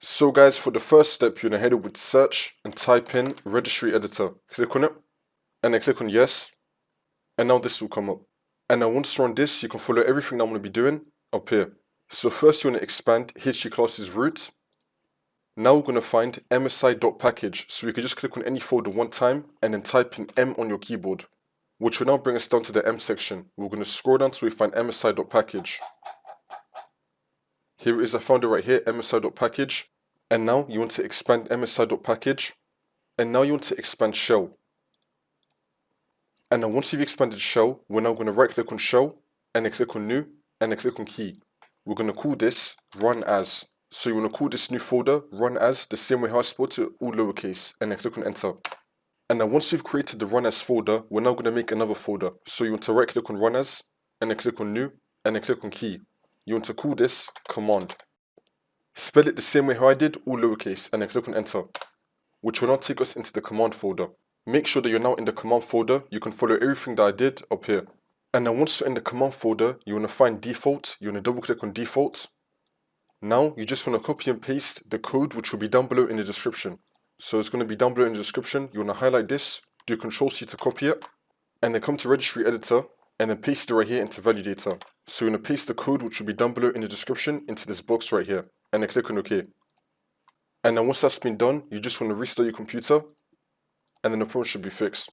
So guys, for the first step, you're going to head over to search and type in registry editor. Click on it and then click on yes. And now this will come up. And now once you're on this, you can follow everything I'm going to be doing up here. So first you want to expand history classes root. Now we're going to find msi.package. So we can just click on any folder one time and then type in M on your keyboard, which will now bring us down to the M section. We're going to scroll down till we find msi.package. Here it is, I found it right here, msi.package. And now you want to expand msi.package. And now you want to expand shell. And now once you've expanded shell, we're now going to right click on shell and then click on new and then click on key. We're going to call this run as. So you want to call this new folder run as the same way how I spelled it, all lowercase, and then click on enter. And now once you've created the run as folder, we're now going to make another folder. So you want to right click on run as and then click on new and then click on key. You want to call this command. Spell it the same way how I did, all lowercase, and then click on enter, which will now take us into the command folder. Make sure that you're now in the command folder. You can follow everything that I did up here. And now once you're in the command folder, you want to find default. You want to double click on default. Now you just want to copy and paste the code, which will be down below in the description. So it's going to be down below in the description. You want to highlight this, do Ctrl+C to copy it, and then come to registry editor and then paste it right here into validator. So you want to paste the code, which will be down below in the description, into this box right here, and then click on OK. And then once that's been done, you just want to restart your computer, and then the problem should be fixed.